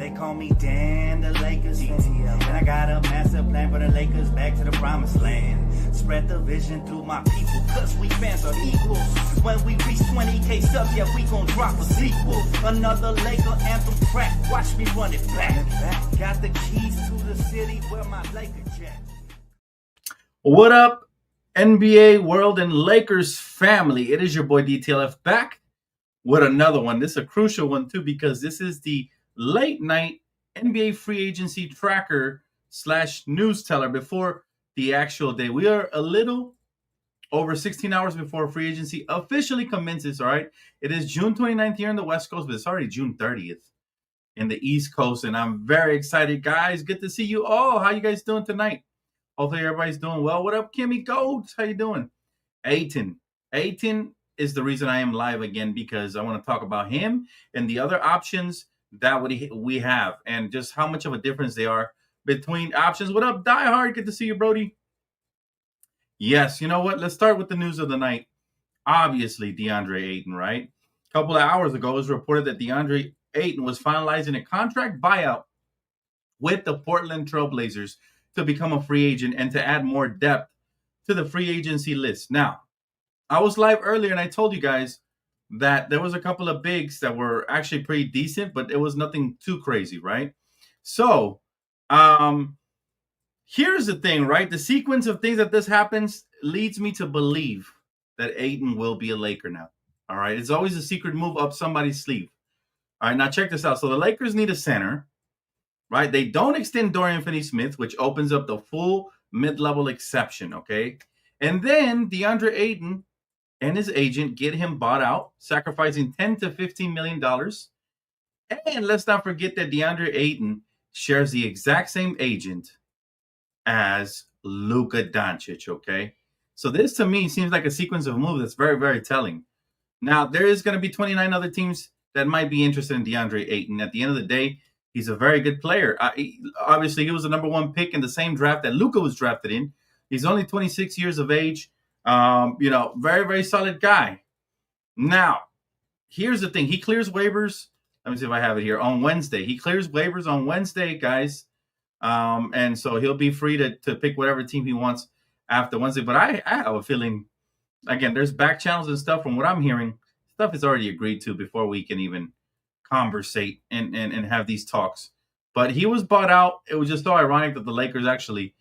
They call me Dan, the Lakers fan. And I got a master plan for the Lakers back to the promised land. Spread the vision through my people, cause we fans are equal. When we reach 20K subs, yeah, we gon' drop a sequel. Another Laker anthem track, watch me run it back. Got the keys to the city where my Laker jet. What up, NBA world and Lakers family? It is your boy DTLF back with another one. This is a crucial one too, because this is the late night NBA free agency tracker / news teller before the actual day. We are a little over 16 hours before free agency officially commences. All right. It is June 29th here in the West Coast, but it's already June 30th in the East Coast. And I'm very excited, guys. Good to see you all. How you guys doing tonight? Hopefully everybody's doing well. What up, Kimmy Golds? How you doing? Ayton is the reason I am live again, because I want to talk about him and the other options that we have and just how much of a difference they are between options. What up, Die Hard? Good to see you, Brody. Yes, you know what? Let's start with the news of the night. Obviously, Deandre Ayton, right? A couple of hours ago, it was reported that Deandre Ayton was finalizing a contract buyout with the Portland Trail Blazers to become a free agent and to add more depth to the free agency list. Now, I was live earlier and I told you guys that there was a couple of bigs that were actually pretty decent, but it was nothing too crazy, right? So, here's the thing, right? The sequence of things that this happens leads me to believe that Ayton will be a Laker now. All right. It's always a secret move up somebody's sleeve. All right. Now check this out. So the Lakers need a center, right? They don't extend Dorian Finney-Smith, which opens up the full mid-level exception. Okay. And then DeAndre Ayton and his agent get him bought out, sacrificing $10 to $15 million. And let's not forget that DeAndre Ayton shares the exact same agent as Luka Doncic, okay? So this, to me, seems like a sequence of moves that's very, very telling. Now, there is going to be 29 other teams that might be interested in DeAndre Ayton. At the end of the day, he's a very good player. Obviously, he was the number one pick in the same draft that Luka was drafted in. He's only 26 years of age. Very, very solid guy. Now, here's the thing. He clears waivers. Let me see if I have it here. On Wednesday. He clears waivers on Wednesday, guys. And so he'll be free to pick whatever team he wants after Wednesday. But I have a feeling, again, there's back channels and stuff from what I'm hearing. Stuff is already agreed to before we can even conversate and have these talks. But he was bought out. It was just so ironic that the Lakers actually,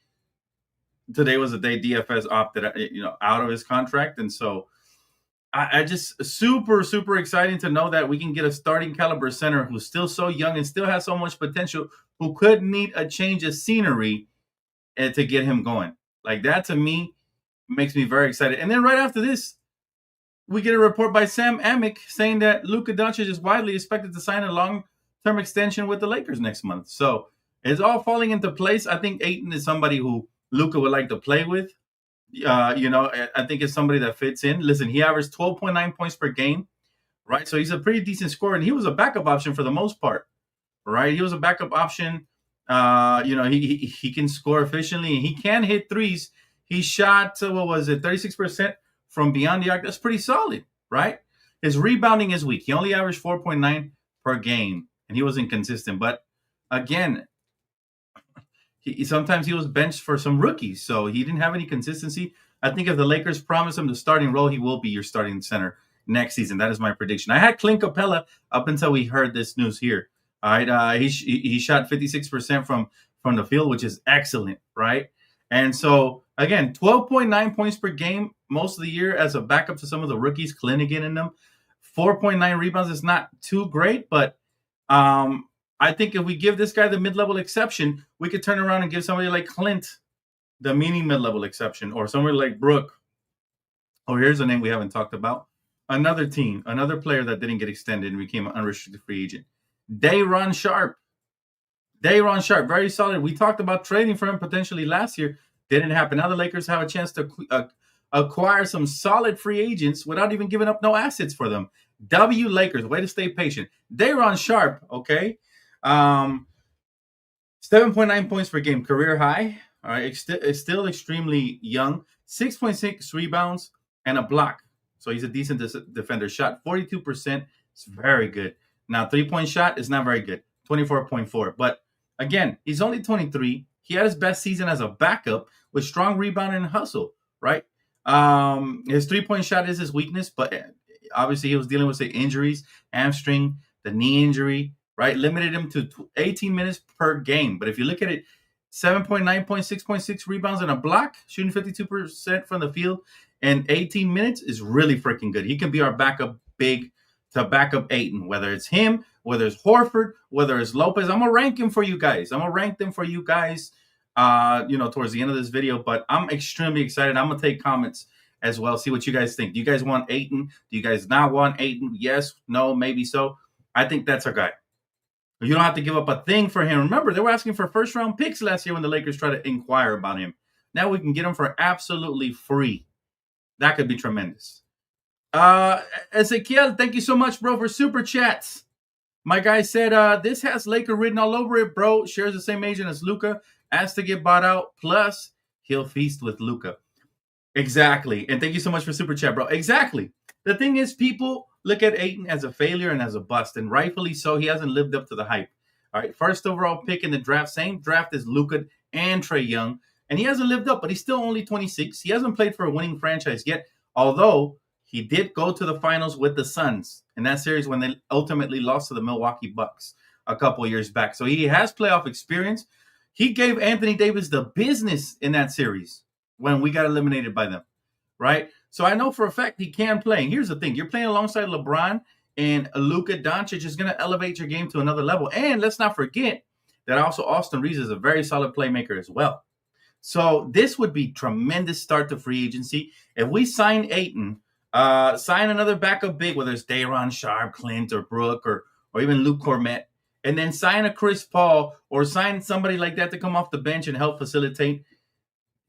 today was the day DFS opted out of his contract. And so I just super, super exciting to know that we can get a starting caliber center who's still so young and still has so much potential, who could need a change of scenery to get him going. Like that, to me, makes me very excited. And then right after this, we get a report by Sam Amick saying that Luka Doncic is widely expected to sign a long-term extension with the Lakers next month. So it's all falling into place. I think Ayton is somebody who Luka would like to play with. I think it's somebody that fits in. Listen, he averaged 12.9 points per game, right? So he's a pretty decent scorer, and he was a backup option for the most part, right? He was a backup option. He can score efficiently, and he can hit threes. He shot, 36% from beyond the arc. That's pretty solid, right? His rebounding is weak. He only averaged 4.9 per game, and he was inconsistent. But again, sometimes he was benched for some rookies, so he didn't have any consistency. I think if the Lakers promise him the starting role, he will be your starting center next season. That is my prediction. I had Clint Capella up until we heard this news here. All right, he shot 56% from the field, which is excellent, right? And so again, 12.9 points per game most of the year as a backup to some of the rookies, Clint again in them. 4.9 rebounds is not too great, but I think if we give this guy the mid-level exception, we could turn around and give somebody like Clint the mini mid-level exception, or somebody like Brooke. Oh, here's a name we haven't talked about. Another team, another player that didn't get extended and became an unrestricted free agent. Day'Ron Sharpe, very solid. We talked about trading for him potentially last year. Didn't happen. Now the Lakers have a chance to acquire some solid free agents without even giving up no assets for them. Lakers, way to stay patient. Day'Ron Sharpe, okay. 7.9 points per game, career high. All right, it's still extremely young. 6.6 rebounds and a block. So he's a decent defender. Shot 42%. It's very good. Now, 3-point shot is not very good. 24.4. But again, he's only 23. He had his best season as a backup with strong rebound and hustle, right? His 3-point shot is his weakness, but obviously he was dealing with, say, injuries, hamstring, the knee injury, right? Limited him to 18 minutes per game. But if you look at it, 7.9 points, 6.6 rebounds, and a block, shooting 52% from the field, and 18 minutes is really freaking good. He can be our backup big to back up Ayton, whether it's him, whether it's Horford, whether it's Lopez. I'm gonna rank him for you guys. I'm gonna rank them for you guys, towards the end of this video. But I'm extremely excited. I'm gonna take comments as well. See what you guys think. Do you guys want Ayton? Do you guys not want Ayton? Yes, no, maybe so. I think that's our guy. You don't have to give up a thing for him. Remember, they were asking for first-round picks last year when the Lakers tried to inquire about him. Now we can get him for absolutely free. That could be tremendous. Ezekiel, thank you so much, bro, for super chats. My guy said, this has Laker written all over it, bro. Shares the same agent as Luka. Asked to get bought out. Plus, he'll feast with Luka. Exactly. And thank you so much for super chat, bro. Exactly. The thing is, people look at Ayton as a failure and as a bust, and rightfully so. He hasn't lived up to the hype. All right, first overall pick in the draft, same draft as Luka and Trae Young, and he hasn't lived up, but he's still only 26. He hasn't played for a winning franchise yet, although he did go to the finals with the Suns in that series when they ultimately lost to the Milwaukee Bucks a couple years back. So he has playoff experience. He gave Anthony Davis the business in that series when we got eliminated by them, right? So I know for a fact he can play. And here's the thing. You're playing alongside LeBron, and Luka Doncic is going to elevate your game to another level. And let's not forget that also Austin Reeves is a very solid playmaker as well. So this would be tremendous start to free agency. If we sign Ayton, sign another backup big, whether it's Day'Ron Sharpe, Clint, or Brooke, or even Luke Cornette, and then sign a Chris Paul or sign somebody like that to come off the bench and help facilitate,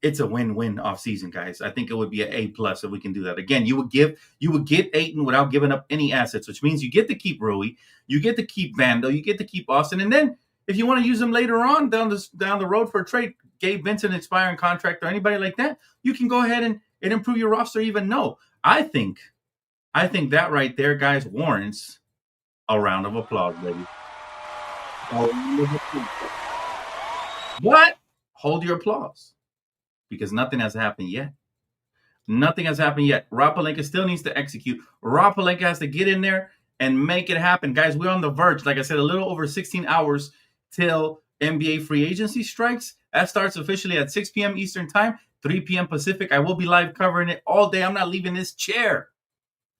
it's a win-win offseason, guys. I think it would be an A+ if we can do that. Again, you would get Ayton without giving up any assets, which means you get to keep Rui, you get to keep Vando, you get to keep Austin, and then if you want to use them later on down the road for a trade, Gabe Vincent expiring contract or anybody like that, you can go ahead and improve your roster even. No, I think that right there, guys, warrants a round of applause, baby. But hold your applause, because nothing has happened yet. Nothing has happened yet. Rob Pelinka still needs to execute. Rob Pelinka has to get in there and make it happen. Guys, we're on the verge. Like I said, a little over 16 hours till NBA free agency strikes. That starts officially at 6 p.m. Eastern time, 3 p.m. Pacific. I will be live covering it all day. I'm not leaving this chair.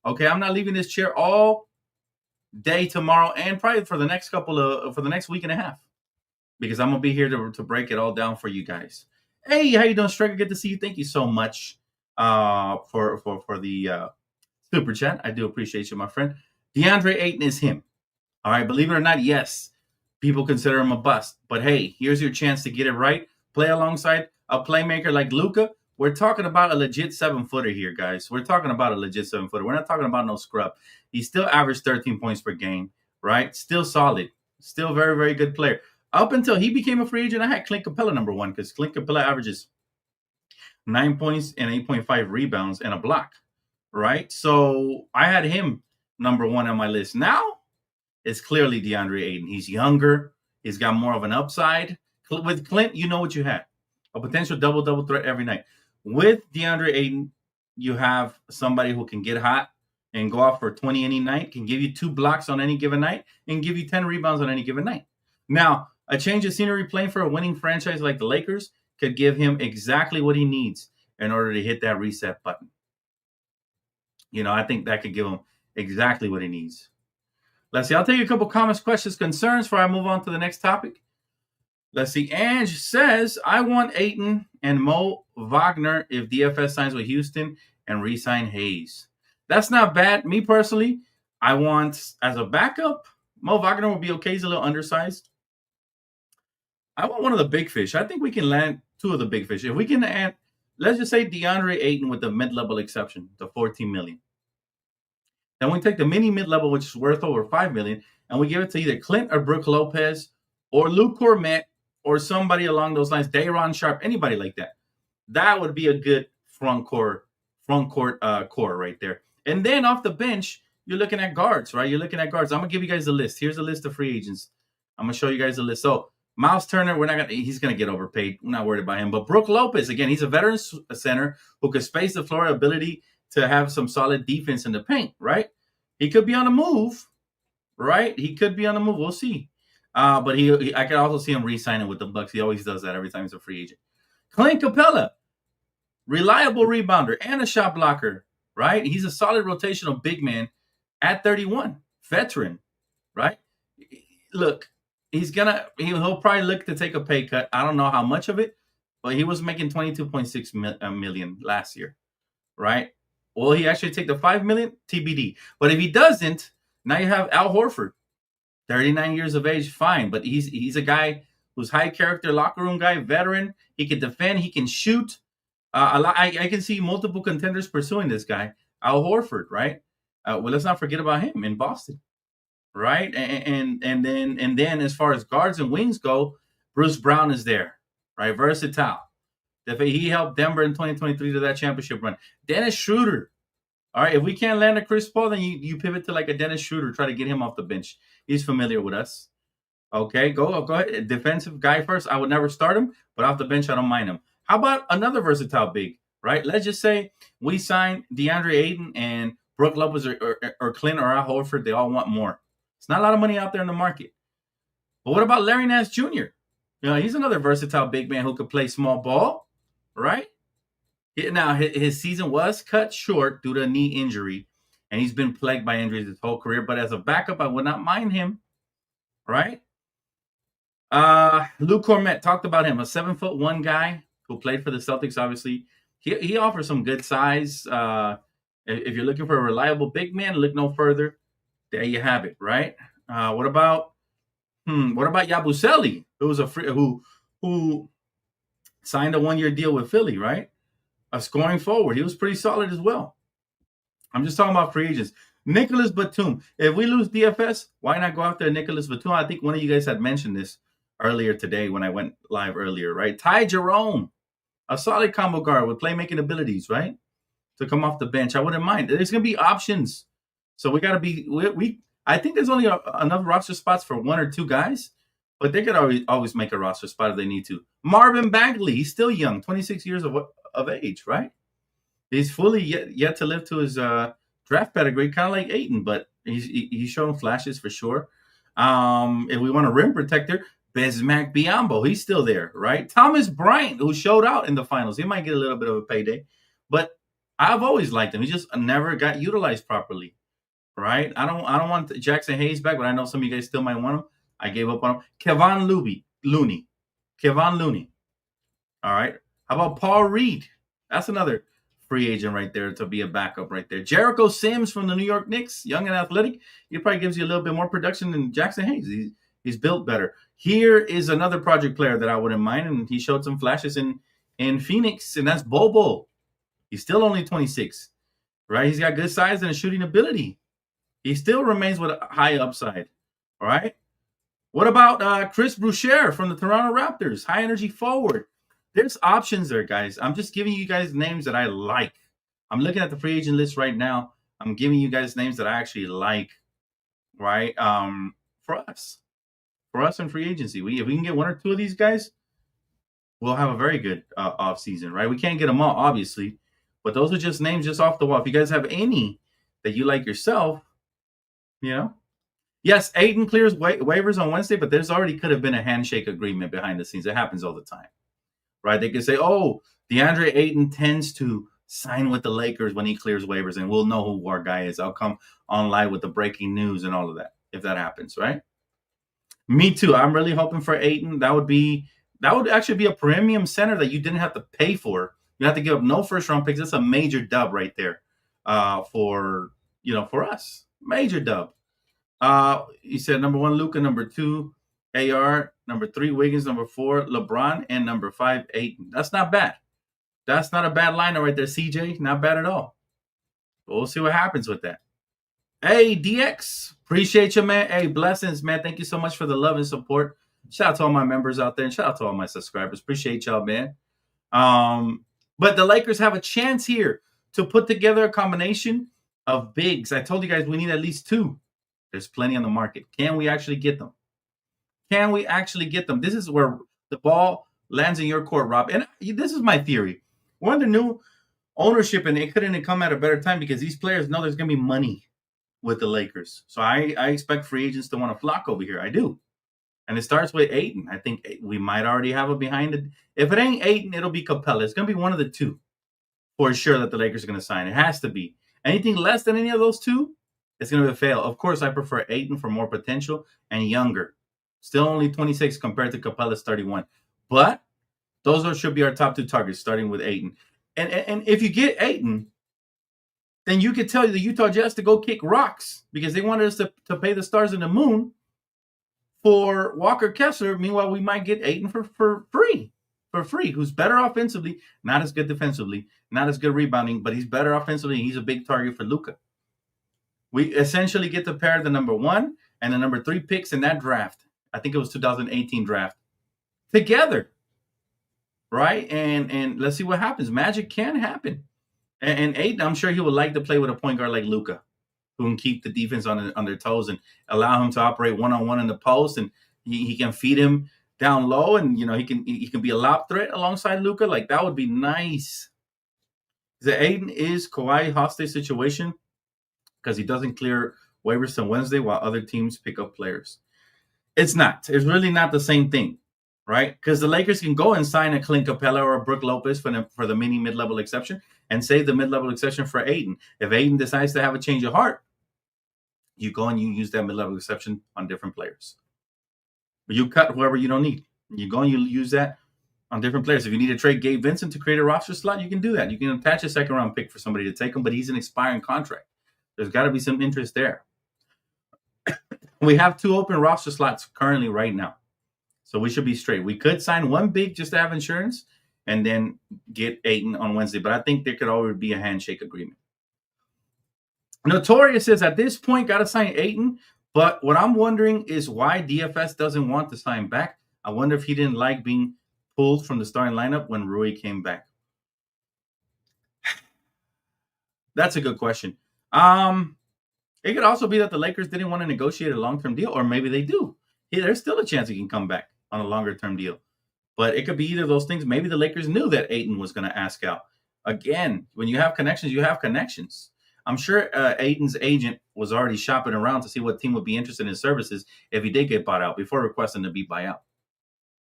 Okay, I'm not leaving this chair all day tomorrow and probably for the next week and a half, because I'm going to be here to break it all down for you guys. Hey, how you doing, Striker? Good to see you. Thank you so much for the super chat. I do appreciate you, my friend. Deandre Ayton is him. All right, believe it or not, yes, people consider him a bust. But hey, here's your chance to get it right. Play alongside a playmaker like Luka. We're talking about a legit 7-footer here, guys. We're talking about a legit 7-footer. We're not talking about no scrub. He still averaged 13 points per game, right? Still solid. Still very, very good player. Up until he became a free agent, I had Clint Capella number 1, because Clint Capella averages 9 points and 8.5 rebounds and a block, right? So I had him number 1 on my list. Now it's clearly Deandre Ayton. He's younger. He's got more of an upside. With Clint, you know what you had. A potential double-double threat every night. With Deandre Ayton, you have somebody who can get hot and go off for 20 any night, can give you 2 blocks on any given night, and give you 10 rebounds on any given night. Now, a change of scenery playing for a winning franchise like the Lakers could give him exactly what he needs in order to hit that reset button. I think that could give him exactly what he needs. Let's see. I'll take a couple comments, questions, concerns before I move on to the next topic. Let's see. Ange says, I want Ayton and Mo Wagner if DFS signs with Houston and re-sign Hayes. That's not bad. Me personally, I want, as a backup, Mo Wagner will be okay. He's a little undersized. I want one of the big fish. I think we can land 2 of the big fish. If we can add, let's just say DeAndre Ayton with the mid-level exception, the $14 million. Then we take the mini mid-level, which is worth over $5 million, and we give it to either Clint or Brooke Lopez or Luke Cornette or somebody along those lines, Day'Ron Sharpe, anybody like that. That would be a good front court core right there. And then off the bench, you're looking at guards, right? You're looking at guards. I'm going to give you guys a list. Here's a list of free agents I'm gonna show you guys the list. So Miles Turner, he's gonna get overpaid. I'm not worried about him. But Brook Lopez, again, he's a veteran center who could space the floor, ability to have some solid defense in the paint, right? He could be on the move, right? He could be on the move. We'll see. But I could also see him re-signing with the Bucks. He always does that every time he's a free agent. Clint Capella, reliable rebounder and a shot blocker, right? He's a solid rotational big man at 31, veteran, right? Look, he'll probably look to take a pay cut. I don't know how much of it, but he was making $22.6 million last year, right? Will he actually take the $5 million? TBD. But if he doesn't, now you have Al Horford, 39 years of age, fine. But he's a guy who's high character, locker room guy, veteran. He can defend. He can shoot. I can see multiple contenders pursuing this guy, Al Horford, right? Well, let's not forget about him in Boston, right? And then as far as guards and wings go, Bruce Brown is there, right? Versatile. He helped Denver in 2023 to that championship run. Dennis Schroeder. All right, if we can't land a Chris Paul, then you pivot to like a Dennis Schroeder, try to get him off the bench. He's familiar with us. Okay, go ahead. Defensive guy first. I would never start him, but off the bench, I don't mind him. How about another versatile big, right? Let's just say we sign Deandre Ayton and Brook Lopez or Clint or Al Horford. They all want more. It's not a lot of money out there in the market. But what about Larry Nance Jr.? He's another versatile big man who could play small ball, right? Now, his season was cut short due to a knee injury, and he's been plagued by injuries his whole career. But as a backup, I would not mind him, right? Luke Cormette, talked about him, a 7'1" guy who played for the Celtics, obviously. He offers some good size. If you're looking for a reliable big man, look no further. There you have it, right? What about Yabusele, who signed a 1-year deal with Philly, right? A scoring forward. He was pretty solid as well. I'm just talking about free agents. Nicholas Batum. If we lose DFS, why not go after Nicholas Batum? I think one of you guys had mentioned this earlier today when I went live earlier, right? Ty Jerome, a solid combo guard with playmaking abilities, right? To come off the bench. I wouldn't mind. There's going to be options. So we got to be I think there's only enough roster spots for 1 or 2 guys, but they could always make a roster spot if they need to. Marvin Bagley, he's still young, 26 years of age, right? He's fully yet to live to his draft pedigree, kind of like Ayton, but he's shown flashes for sure. If we want a rim protector, Bismack Biyombo, he's still there, right? Thomas Bryant, who showed out in the finals, he might get a little bit of a payday, but I've always liked him. He just never got utilized properly, right? I don't want Jackson Hayes back, but I know some of you guys still might want him. I gave up on him. Kevon Looney. All right. How about Paul Reed? That's another free agent right there to be a backup right there. Jericho Sims from the New York Knicks, young and athletic. He probably gives you a little bit more production than Jackson Hayes. He's built better. Here is another project player that I wouldn't mind, and he showed some flashes in Phoenix, and that's Bobo. He's still only 26, right? He's got good size and a shooting ability. He still remains with a high upside, all right? What about Chris Boucher from the Toronto Raptors? High energy forward. There's options there, guys. I'm just giving you guys names that I like. I'm looking at the free agent list right now. I'm giving you guys names that I actually like, right? For us in free agency, if we can get 1 or 2 of these guys, we'll have a very good offseason, right? We can't get them all, obviously, but those are just names just off the wall. If you guys have any that you like yourself, Yes, Ayton clears waivers on Wednesday, but there's already could have been a handshake agreement behind the scenes. It happens all the time, right? They could say, oh, Deandre Ayton tends to sign with the Lakers when he clears waivers, and we'll know who our guy is. I'll come on live with the breaking news and all of that if that happens, right? Me too. I'm really hoping for Ayton. That would actually be a premium center that you didn't have to pay for. You have to give up no first-round picks. That's a major dub right there for us. Major dub. He said number 1, Luka, number 2, AR, number 3, Wiggins, number 4, LeBron, and number 5, Ayton. That's not bad. That's not a bad lineup right there, CJ. Not bad at all. But we'll see what happens with that. Hey, DX. Appreciate you, man. Hey, blessings, man. Thank you so much for the love and support. Shout out to all my members out there, and shout out to all my subscribers. Appreciate y'all, man. But the Lakers have a chance here to put together a combination of bigs. I told you guys we need at least 2. There's plenty on the market. Can we actually get them? Can we actually get them? This is where the ball lands in your court, Rob. And this is my theory. We're under new ownership, and it couldn't come at a better time because these players know there's going to be money with the Lakers. So I expect free agents to want to flock over here. I do. And it starts with Ayton. I think we might already have it behind it. If it ain't Ayton, it'll be Capella. It's going to be one of the two for sure that the Lakers are going to sign. It has to be. Anything less than any of those two, it's going to be a fail. Of course, I prefer Ayton for more potential and younger. Still only 26 compared to Capella's 31. But those should be our top two targets, starting with Ayton. And if you get Ayton, then you could tell the Utah Jazz to go kick rocks because they wanted us to pay the stars in the moon for Walker Kessler. Meanwhile, we might get Ayton for free, who's better offensively, not as good defensively, not as good rebounding, but he's better offensively. And he's a big target for Luka. We essentially get to pair the number 1 and the number 3 picks in that draft. I think it was 2018 draft together, right? And let's see what happens. Magic can happen. And Ayton, I'm sure he would like to play with a point guard like Luka, who can keep the defense on their toes and allow him to operate one-on-one in the post, and he can feed him down low, and he can be a lob threat alongside Luka. Like, that would be nice. The Ayton is Kawhi hostage situation because he doesn't clear waivers till Wednesday while other teams pick up players. It's not. It's really not the same thing, right? Because the Lakers can go and sign a Clint Capella or a Brook Lopez for the mini mid-level exception and save the mid-level exception for Ayton. If Ayton decides to have a change of heart, you go and you use that mid-level exception on different players. But you cut whoever you don't need. You go and you use that on different players. If you need to trade Gabe Vincent to create a roster slot, you can do that. You can attach a second-round pick for somebody to take him, but he's an expiring contract. There's got to be some interest there. We have 2 open roster slots currently right now. So we should be straight. We could sign one big just to have insurance and then get Ayton on Wednesday. But I think there could already be a handshake agreement. Notorious says at this point, got to sign Ayton. But what I'm wondering is why DFS doesn't want to sign back. I wonder if he didn't like being pulled from the starting lineup when Rui came back. That's a good question. It could also be that the Lakers didn't want to negotiate a long-term deal, or maybe they do. There's still a chance he can come back on a longer-term deal. But it could be either of those things. Maybe the Lakers knew that Ayton was going to ask out. Again, when you have connections, you have connections. I'm sure Ayton's agent was already shopping around to see what team would be interested in his services if he did get bought out before requesting to be buyout.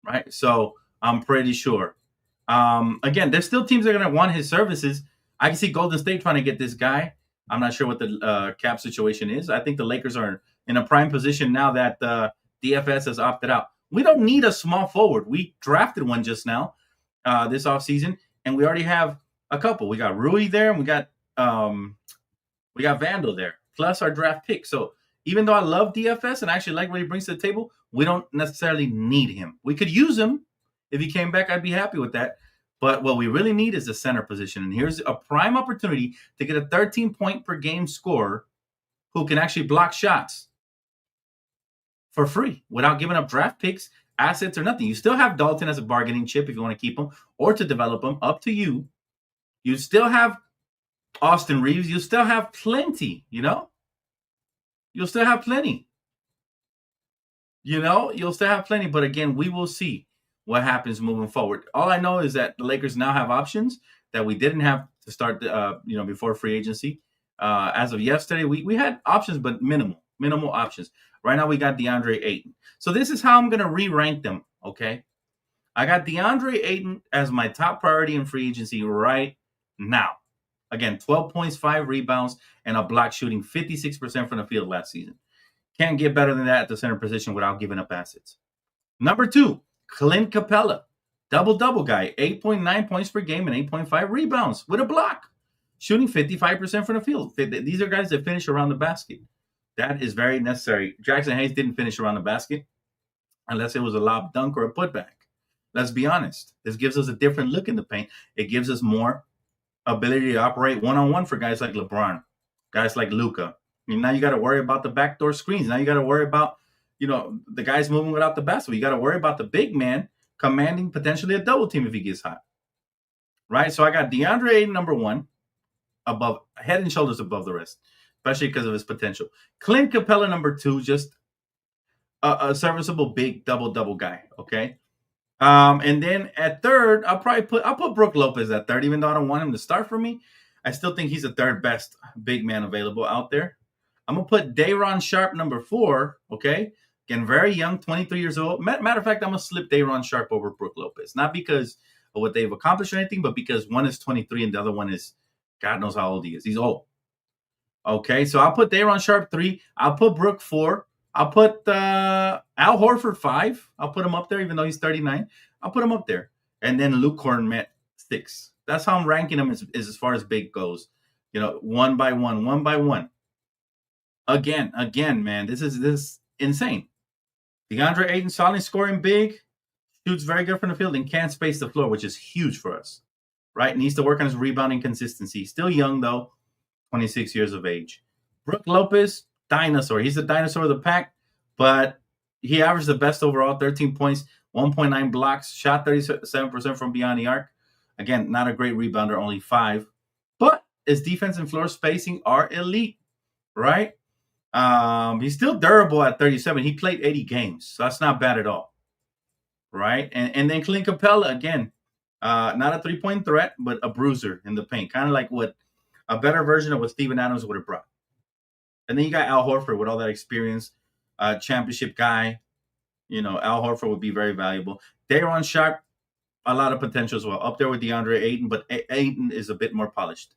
Right? So I'm pretty sure. Again, there's still teams that are going to want his services. I can see Golden State trying to get this guy. I'm not sure what the cap situation is. I think the Lakers are in a prime position now that DFS has opted out. We don't need a small forward. We drafted one just now this offseason, and we already have a couple. We got Rui there, and we got Vandal there, plus our draft pick. So even though I love DFS and I actually like what he brings to the table, we don't necessarily need him. We could use him. If he came back, I'd be happy with that. But what we really need is the center position. And here's a prime opportunity to get a 13-point-per-game scorer who can actually block shots for free without giving up draft picks, assets, or nothing. You still have Dalton as a bargaining chip if you want to keep him or to develop him. Up to you. You still have Austin Reeves. You still have plenty, You'll still have plenty. You'll still have plenty. But again, we will see what happens moving forward. All I know is that the Lakers now have options that we didn't have to start, before free agency. As of yesterday, we had options, but minimal options. Right now, we got Deandre Ayton. So this is how I'm going to re-rank them, okay? I got Deandre Ayton as my top priority in free agency right now. Again, 12 points, 5 rebounds, and a block shooting 56% from the field last season. Can't get better than that at the center position without giving up assets. Number 2, Clint Capella, double-double guy, 8.9 points per game and 8.5 rebounds with a block, shooting 55% from the field. These are guys that finish around the basket. That is very necessary. Jackson Hayes didn't finish around the basket unless it was a lob dunk or a putback. Let's be honest. This gives us a different look in the paint. It gives us more ability to operate one-on-one for guys like LeBron, guys like Luka. Now you got to worry about the backdoor screens. Now you got to worry about the guys moving without the basket. You got to worry about the big man commanding potentially a double team if he gets hot. Right? So I got Deandre Ayton, number 1, above, head and shoulders above the rest, especially because of his potential. Clint Capella, number 2, just a serviceable big double guy. Okay. And then at third, I'll put Brook Lopez at third, even though I don't want him to start for me. I still think he's the third best big man available out there. I'm gonna put Day'Ron Sharpe number 4. Okay, again, very young, 23 years old. Matter of fact, I'm gonna slip Day'Ron Sharpe over Brook Lopez, not because of what they've accomplished or anything, but because one is 23 and the other one is God knows how old he is. He's old. Okay, so I'll put Day'Ron Sharpe 3. I'll put Brook 4. I'll put Al Horford 5. I'll put him up there, even though he's 39. I'll put him up there. And then Luke Kornet 6. That's how I'm ranking them as far as big goes. You know, one by one. Again, man, this is insane. Deandre Ayton, solid scoring big, shoots very good from the field, and can't space the floor, which is huge for us. Right? Needs to work on his rebounding consistency. Still young, though, 26 years of age. Brook Lopez, dinosaur. He's the dinosaur of the pack, but he averaged the best overall, 13 points, 1.9 blocks, shot 37% from beyond the arc. Again, not a great rebounder, only 5. But his defense and floor spacing are elite, right? He's still durable at 37. He played 80 games, so that's not bad at all, right? And then Clint Capella, again, not a three-point threat, but a bruiser in the paint, kind of like what a better version of what Steven Adams would have brought. And then you got Al Horford with all that experience, championship guy. You know, Al Horford would be very valuable. Day'Ron Sharpe, a lot of potential as well, up there with Deandre Ayton, but Ayton is a bit more polished.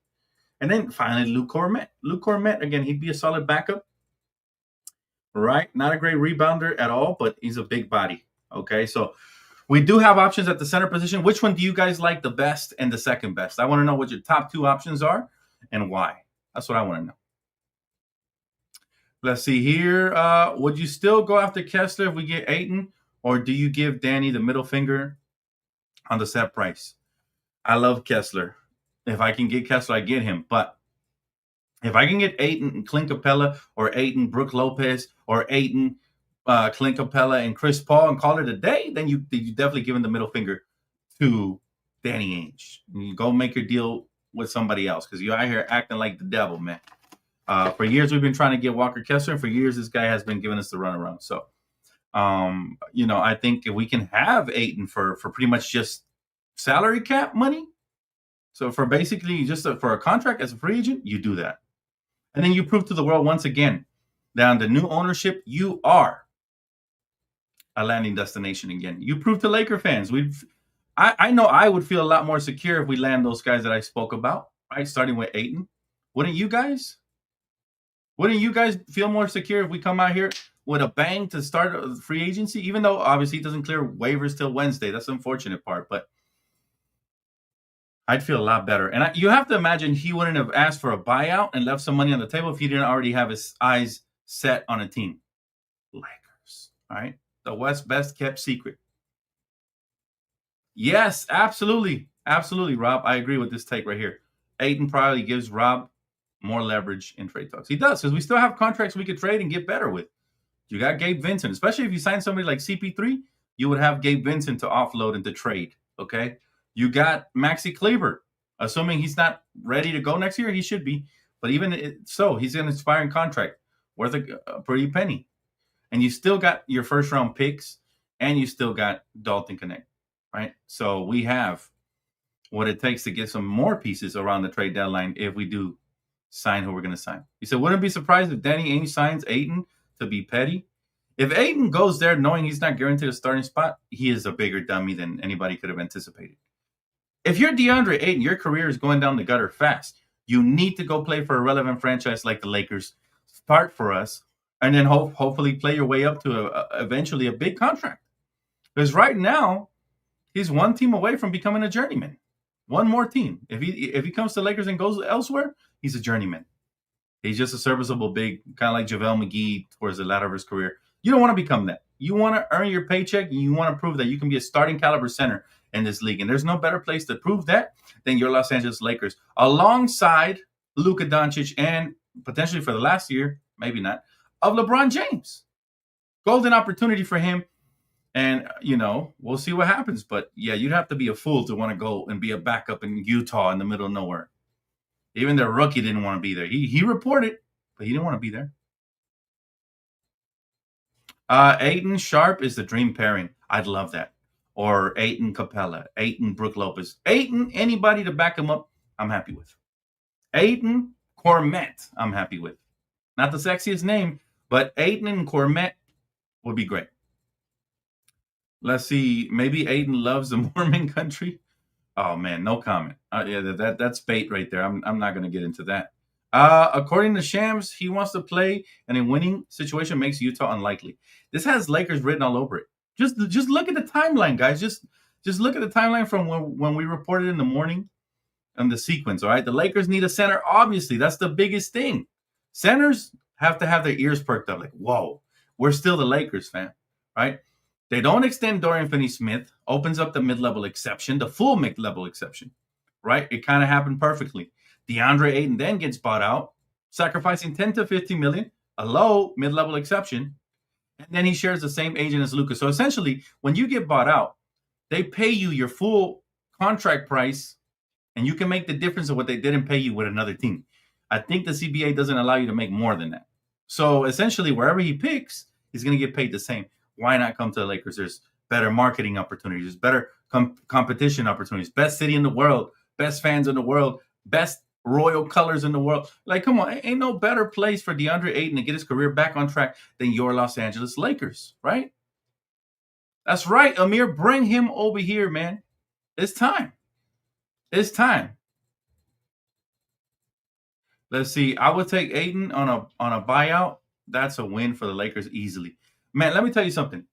And then finally, Luke Kornet. Luke Kornet, again, he'd be a solid backup, right? Not a great rebounder at all, but he's a big body. Okay, so we do have options at the center position. Which one do you guys like the best and the second best? I want to know what your top 2 options are and why. That's what I want to know. Let's see here. Would you still go after Kessler if we get Ayton, or do you give Danny the middle finger on the set price? I love Kessler. If I can get Kessler, I get him. But if I can get Ayton and Clint Capella, or Ayton, Brook Lopez, or Ayton, Clint Capella, and Chris Paul, and call it a day, then you definitely give him the middle finger to Danny Ainge. You go make your deal with somebody else, because you're out here acting like the devil, man. For years, we've been trying to get Walker Kessler, and for years, this guy has been giving us the runaround. So, you know, I think if we can have Ayton for pretty much just salary cap money, so for basically just for a contract as a free agent, you do that. And then you prove to the world once again that under new ownership, you are a landing destination again. You prove to Laker fans. I know I would feel a lot more secure if we land those guys that I spoke about, right? Starting with Ayton. Wouldn't you guys? Wouldn't you guys feel more secure if we come out here with a bang to start a free agency? Even though obviously it doesn't clear waivers till Wednesday. That's the unfortunate part. But I'd feel a lot better. And you have to imagine he wouldn't have asked for a buyout and left some money on the table if he didn't already have his eyes set on a team. Lakers. All right. The West's best kept secret. Yes, absolutely. Absolutely, Rob. I agree with this take right here. Ayton probably gives Rob more leverage in trade talks. He does, because we still have contracts we could trade and get better with. You got Gabe Vincent, especially if you sign somebody like CP3, you would have Gabe Vincent to offload and to trade. Okay. You got Maxi Kleber, assuming he's not ready to go next year. He should be, but even so, he's an expiring contract worth a pretty penny. And you still got your first round picks, and you still got Dalton Connect, right? So we have what it takes to get some more pieces around the trade deadline if we do sign who we're going to sign. He said, wouldn't be surprised if Danny Ainge signs Ayton to be petty. If Ayton goes there knowing he's not guaranteed a starting spot, he is a bigger dummy than anybody could have anticipated. If you're DeAndre Ayton, your career is going down the gutter fast. You need to go play for a relevant franchise like the Lakers. Start for us, and then hopefully play your way up to eventually a big contract. Because right now, he's one team away from becoming a journeyman. One more team. If he comes to Lakers and goes elsewhere, he's a journeyman. He's just a serviceable big, kind of like JaVale McGee towards the latter of his career. You don't want to become that. You want to earn your paycheck, and you want to prove that you can be a starting caliber center in this league. And there's no better place to prove that than your Los Angeles Lakers, alongside Luka Doncic and potentially for the last year, maybe not, of LeBron James. Golden opportunity for him. And, you know, we'll see what happens. But, yeah, you'd have to be a fool to want to go and be a backup in Utah in the middle of nowhere. Even their rookie didn't want to be there. He reported, but he didn't want to be there. Ayton Sharp is the dream pairing. I'd love that. Or Ayton Capella, Ayton Brook Lopez, Ayton, anybody to back him up, I'm happy with. Ayton Cormet, I'm happy with. Not the sexiest name, but Ayton and Cormet would be great. Let's see. Maybe Ayton loves the Mormon country. Oh man, no comment. Yeah, that's bait right there. I'm not going to get into that. According to Shams, he wants to play, and a winning situation makes Utah unlikely. This has Lakers written all over it. Just look at the timeline, guys. Just look at the timeline from when we reported in the morning and the sequence. All right, the Lakers need a center. Obviously, that's the biggest thing. Centers have to have their ears perked up. Like, whoa, we're still the Lakers, fan, right? They don't extend Dorian Finney-Smith, opens up the mid-level exception, the full mid-level exception, right? It kind of happened perfectly. Deandre Ayton then gets bought out, sacrificing 10 to 15 million, a low mid-level exception, and then he shares the same agent as Luka. So essentially, when you get bought out, they pay you your full contract price, and you can make the difference of what they didn't pay you with another team. I think the CBA doesn't allow you to make more than that. So essentially, wherever he picks, he's going to get paid the same. Why not come to the Lakers? There's better marketing opportunities, there's better competition opportunities, best city in the world, best fans in the world, best royal colors in the world. Like, come on, ain't no better place for Deandre Ayton to get his career back on track than your Los Angeles Lakers, right? That's right, Amir, bring him over here, man. It's time. It's time. Let's see. I would take Ayton on a buyout. That's a win for the Lakers easily. Man, let me tell you something.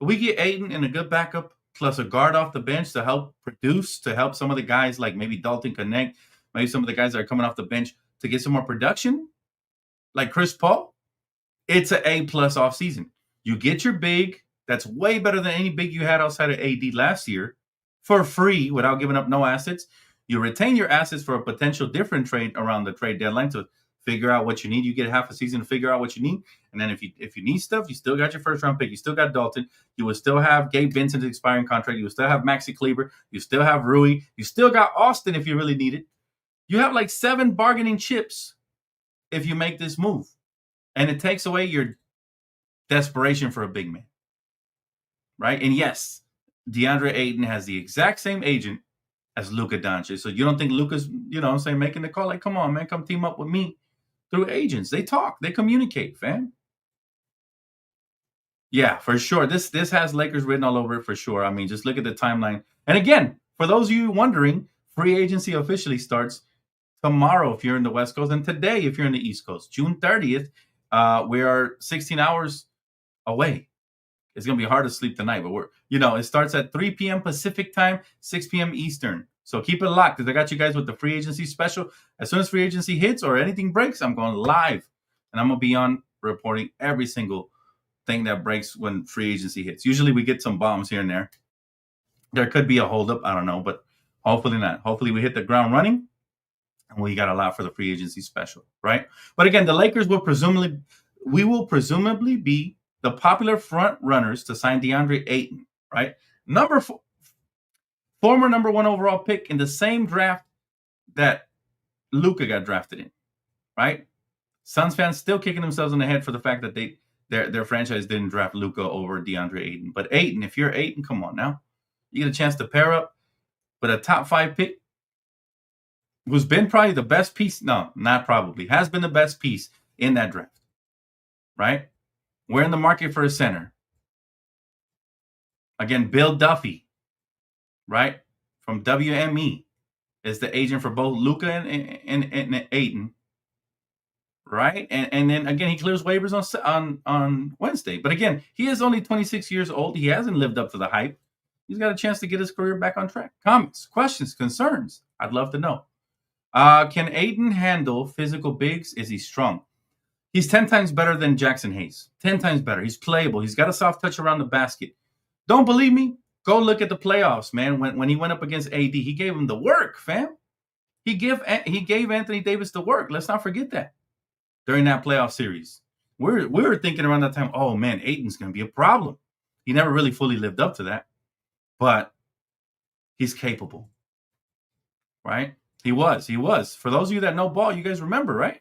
We get Ayton and a good backup plus a guard off the bench to help produce, to help some of the guys like maybe Dalton Connect, maybe some of the guys that are coming off the bench to get some more production, like Chris Paul. It's an A+ offseason. You get your big. That's way better than any big you had outside of AD last year for free without giving up no assets. You retain your assets for a potential different trade around the trade deadline to figure out what you need. You get half a season to figure out what you need. And then if you need stuff, you still got your first round pick. You still got Dalton. You will still have Gabe Vincent's expiring contract. You will still have Maxi Kleber. You still have Rui. You still got Austin if you really need it. You have like 7 bargaining chips if you make this move. And it takes away your desperation for a big man. Right? And yes, DeAndre Ayton has the exact same agent as Luka Doncic. So you don't think Luka's, making the call like, come on, man, come team up with me through agents. They talk, they communicate, fam. Yeah, for sure. This has Lakers written all over it for sure. I mean, just look at the timeline. And again, for those of you wondering, free agency officially starts tomorrow if you're in the West Coast, and today if you're in the East Coast. June 30th, we are 16 hours away. It's going to be hard to sleep tonight, but it starts at 3 p.m. Pacific time, 6 p.m. Eastern. So keep it locked because I got you guys with the free agency special. As soon as free agency hits or anything breaks, I'm going live. And I'm going to be on reporting every single thing that breaks when free agency hits. Usually we get some bombs here and there. There could be a holdup. I don't know, but hopefully not. Hopefully we hit the ground running and we got a lot for the free agency special, right? But again, the Lakers will presumably be the popular front runners to sign DeAndre Ayton, right? Former number 1 overall pick in the same draft that Luka got drafted in, right? Suns fans still kicking themselves in the head for the fact that their franchise didn't draft Luka over DeAndre Ayton. But Ayton, if you're Ayton, come on now. You get a chance to pair up with a top 5 pick who's been probably the best piece. No, not probably. Has been the best piece in that draft, right? We're in the market for a center. Again, Bill Duffy, right, from WME, is the agent for both Luka and Ayton, right? And then, again, he clears waivers on Wednesday. But, again, he is only 26 years old. He hasn't lived up to the hype. He's got a chance to get his career back on track. Comments, questions, concerns? I'd love to know. Can Ayton handle physical bigs? Is he strong? He's 10 times better than Jackson Hayes. 10 times better. He's playable. He's got a soft touch around the basket. Don't believe me? Go look at the playoffs, man. When he went up against AD, he gave him the work, fam. He gave Anthony Davis the work. Let's not forget that. During that playoff series. We were thinking around that time, oh, man, Ayton's going to be a problem. He never really fully lived up to that. But he's capable. Right? He was. For those of you that know ball, you guys remember, right?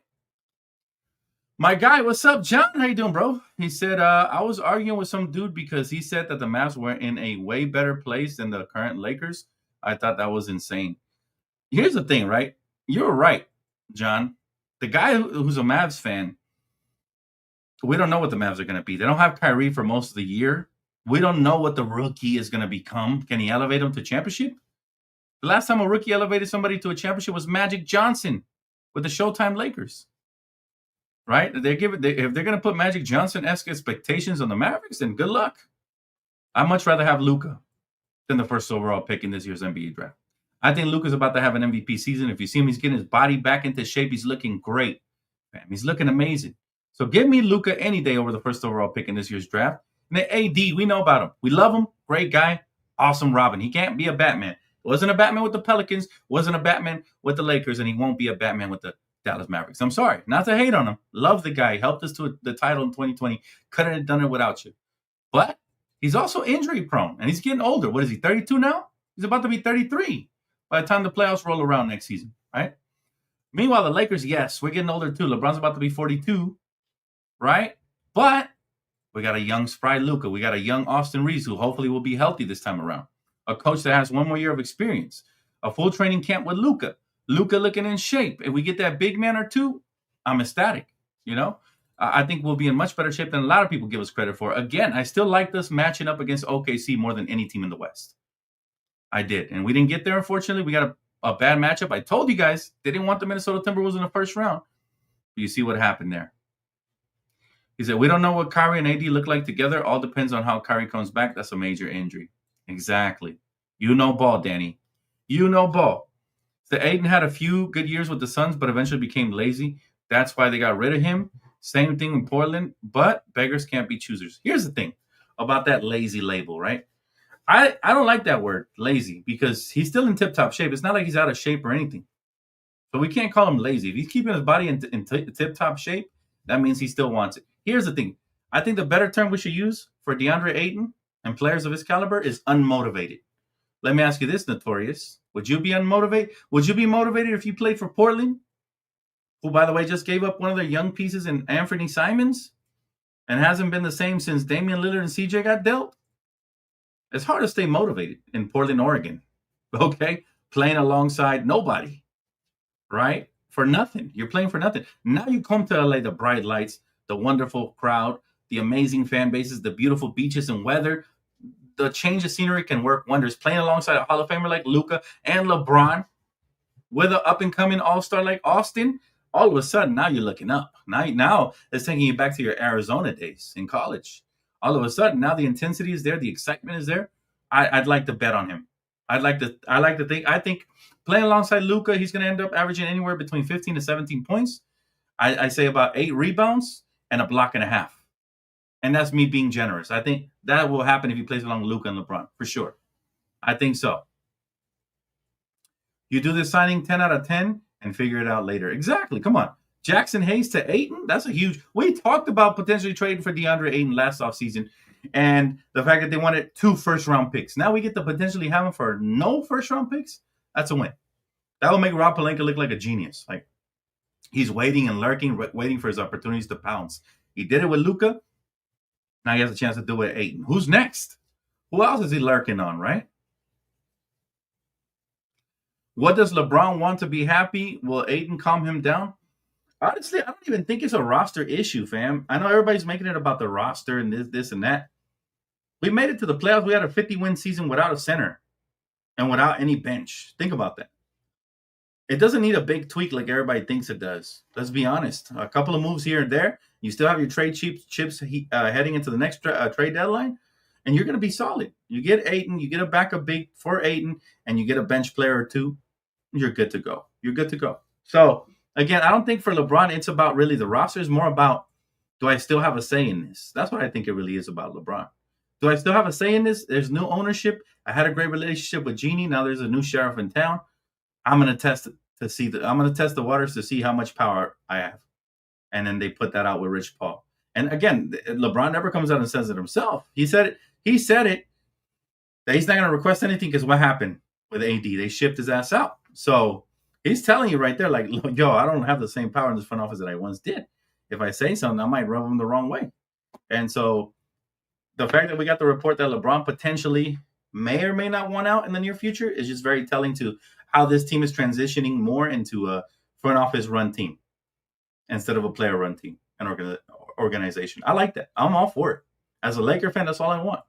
My guy, what's up, John? How you doing, bro? He said, I was arguing with some dude because he said that the Mavs were in a way better place than the current Lakers. I thought that was insane. Here's the thing, right? You're right, John. The guy who's a Mavs fan, we don't know what the Mavs are going to be. They don't have Kyrie for most of the year. We don't know what the rookie is going to become. Can he elevate him to championship? The last time a rookie elevated somebody to a championship was Magic Johnson with the Showtime Lakers. Right? If they're going to put Magic Johnson-esque expectations on the Mavericks, then good luck. I'd much rather have Luka than the first overall pick in this year's NBA draft. I think Luka's about to have an MVP season. If you see him, he's getting his body back into shape. He's looking great. Man, he's looking amazing. So give me Luka any day over the first overall pick in this year's draft. And then AD, we know about him. We love him. Great guy. Awesome Robin. He can't be a Batman. Wasn't a Batman with the Pelicans. Wasn't a Batman with the Lakers. And he won't be a Batman with the Dallas Mavericks. I'm sorry. Not to hate on him. Love the guy. Helped us to the title in 2020. Couldn't have done it without you. But he's also injury prone. And he's getting older. What is he, 32 now? He's about to be 33 by the time the playoffs roll around next season. Right? Meanwhile, the Lakers, yes, we're getting older too. LeBron's about to be 42. Right? But we got a young spry Luka. We got a young Austin Reeves who hopefully will be healthy this time around. A coach that has one more year of experience. A full training camp with Luka. Luka looking in shape. If we get that big man or two, I'm ecstatic. You know, I think we'll be in much better shape than a lot of people give us credit for. Again, I still like this matching up against OKC more than any team in the West. I did. And we didn't get there, unfortunately. We got a bad matchup. I told you guys they didn't want the Minnesota Timberwolves in the first round. But you see what happened there. He said, we don't know what Kyrie and AD look like together. All depends on how Kyrie comes back. That's a major injury. Exactly. You know ball, Danny. You know ball. The Ayton had a few good years with the Suns, but eventually became lazy. That's why they got rid of him. Same thing in Portland, but beggars can't be choosers. Here's the thing about that lazy label, right? I don't like that word, lazy, because he's still in tip-top shape. It's not like he's out of shape or anything. So we can't call him lazy. If he's keeping his body in tip-top shape, that means he still wants it. Here's the thing. I think the better term we should use for Deandre Ayton and players of his caliber is unmotivated. Let me ask you this, Notorious. Would you be unmotivated? Would you be motivated if you played for Portland, who, by the way, just gave up one of their young pieces in Anthony Simons and hasn't been the same since Damian Lillard and CJ got dealt? It's hard to stay motivated in Portland, Oregon, okay? Playing alongside nobody, right? For nothing. You're playing for nothing. Now you come to LA, the bright lights, the wonderful crowd, the amazing fan bases, the beautiful beaches and weather. The change of scenery can work wonders. Playing alongside a Hall of Famer like Luka and LeBron with an up-and-coming all-star like Austin, all of a sudden, now you're looking up. Now it's taking you back to your Arizona days in college. All of a sudden, now the intensity is there. The excitement is there. I'd like to bet on him. I think playing alongside Luka, he's going to end up averaging anywhere between 15 to 17 points. I say about 8 rebounds and a block and a half. And that's me being generous. I think that will happen if he plays along Luka and LeBron, for sure. I think so. You do this signing 10 out of 10 and figure it out later. Exactly. Come on. Jackson Hayes to Ayton? That's a huge... We talked about potentially trading for Deandre Ayton last offseason and the fact that they wanted 2 first-round picks. Now we get to potentially have him for no first-round picks? That's a win. That will make Rob Pelinka look like a genius. Like, he's waiting and lurking, waiting for his opportunities to pounce. He did it with Luka. Now he has a chance to do it with Ayton. Who's next? Who else is he lurking on, right? What does LeBron want to be happy? Will Ayton calm him down? Honestly, I don't even think it's a roster issue, fam. I know everybody's making it about the roster and this and that. We made it to the playoffs. We had a 50-win season without a center and without any bench. Think about that. It doesn't need a big tweak like everybody thinks it does. Let's be honest. A couple of moves here and there. You still have your trade chips heading into the next trade deadline, and you're going to be solid. You get Ayton, you get a backup big for Ayton, and you get a bench player or two. You're good to go. You're good to go. So, again, I don't think for LeBron it's about really the roster. It's more about, do I still have a say in this? That's what I think it really is about LeBron. Do I still have a say in this? There's new ownership. I had a great relationship with Jeannie. Now there's a new sheriff in town. I'm going to test the waters to see how much power I have. And then they put that out with Rich Paul. And again, LeBron never comes out and says it himself. He said it that he's not going to request anything because what happened with AD? They shipped his ass out. So he's telling you right there, like, yo, I don't have the same power in this front office that I once did. if I say something, I might rub them the wrong way. And so the fact that we got the report that LeBron potentially may or may not want out in the near future is just very telling to how this team is transitioning more into a front office run team instead of a player run team and organization. I like that. I'm all for it. As a Laker fan, that's all I want.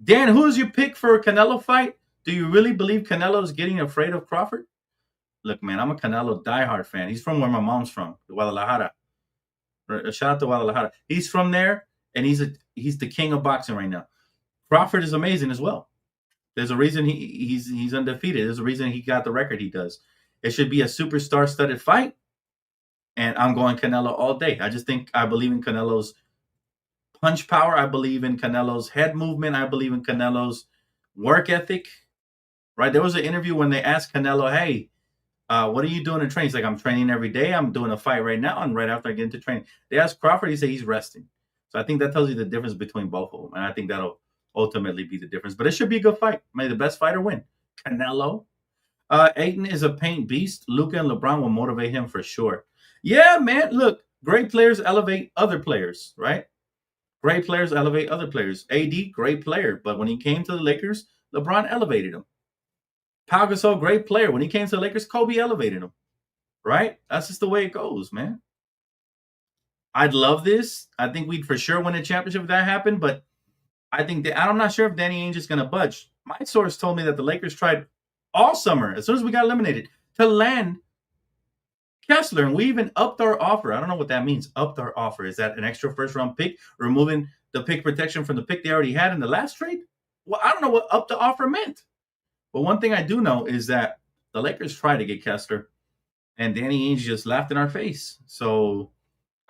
Dan, who is your pick for a Canelo fight? Do you really believe Canelo is getting afraid of Crawford? Look, man, I'm a Canelo diehard fan. He's from where my mom's from, Guadalajara. Shout out to Guadalajara. He's from there, and he's the king of boxing right now. Crawford is amazing as well. There's a reason he's undefeated. There's a reason he got the record he does. It should be a superstar-studded fight, and I'm going Canelo all day. I believe in Canelo's punch power. I believe in Canelo's head movement. I believe in Canelo's work ethic. Right? There was an interview when they asked Canelo, "Hey, what are you doing in training?" He's like, "I'm training every day. I'm doing a fight right now, and right after I get into training." They asked Crawford, he said he's resting. So I think that tells you the difference between both of them, and I think that'll ultimately be the difference. But it should be a good fight. May the best fighter win. Canelo. Ayton is a paint beast. Luka and LeBron will motivate him for sure. Yeah, man. Look, great players elevate other players, right? Great players elevate other players. AD, great player, but when he came to the Lakers, LeBron elevated him. Pau Gasol, great player. When he came to the Lakers, Kobe elevated him. Right? That's just the way it goes, man. I'd love this. I think we'd for sure win a championship if that happened, but I'm not sure if Danny Ainge is going to budge. My source told me that the Lakers tried all summer, as soon as we got eliminated, to land Kessler, and we even upped our offer. I don't know what that means. Upped our offer. Is that an extra first-round pick, removing the pick protection from the pick they already had in the last trade? Well, I don't know what up the offer meant. But one thing I do know is that the Lakers tried to get Kessler, and Danny Ainge just laughed in our face. So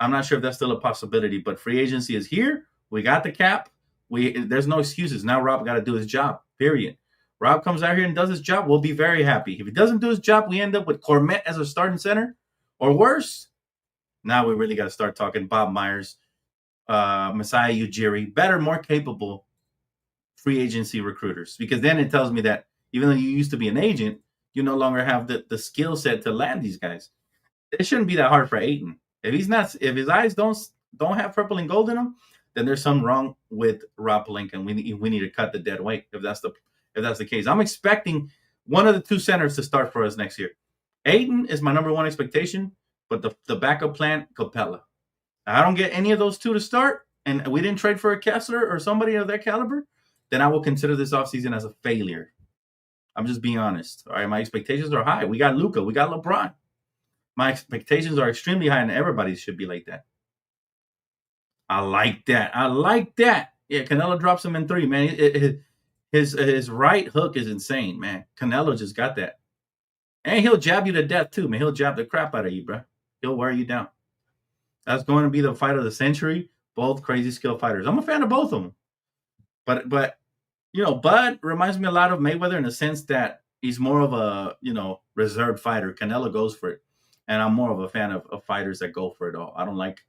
I'm not sure if that's still a possibility. But free agency is here. We got the cap. There's no excuses. Now Rob got to do his job, period. Rob comes out here and does his job, we'll be very happy. If he doesn't do his job, we end up with Cormet as a starting center, or worse. Now we really got to start talking Bob Myers, Masai Ujiri, better, more capable free agency recruiters. Because then it tells me that even though you used to be an agent, you no longer have the skill set to land these guys. It shouldn't be that hard for Ayton. If his eyes don't have purple and gold in them, then there's something wrong with Rob Pelinka, and we need to cut the dead weight if that's the case. I'm expecting one of the two centers to start for us next year. Ayton is my number one expectation, but the backup plan, Capella. I don't get any of those two to start, and we didn't trade for a Kessler or somebody of that caliber, then I will consider this offseason as a failure. I'm just being honest. All right, my expectations are high. We got Luka. We got LeBron. My expectations are extremely high, and everybody should be like that. I like that. Yeah, Canelo drops him in 3, man. His right hook is insane, man. Canelo just got that. And he'll jab you to death, too, man. He'll jab the crap out of you, bro. He'll wear you down. That's going to be the fight of the century. Both crazy skill fighters. I'm a fan of both of them. But Bud reminds me a lot of Mayweather in the sense that he's more of a, reserved fighter. Canelo goes for it. And I'm more of a fan of fighters that go for it all. I don't like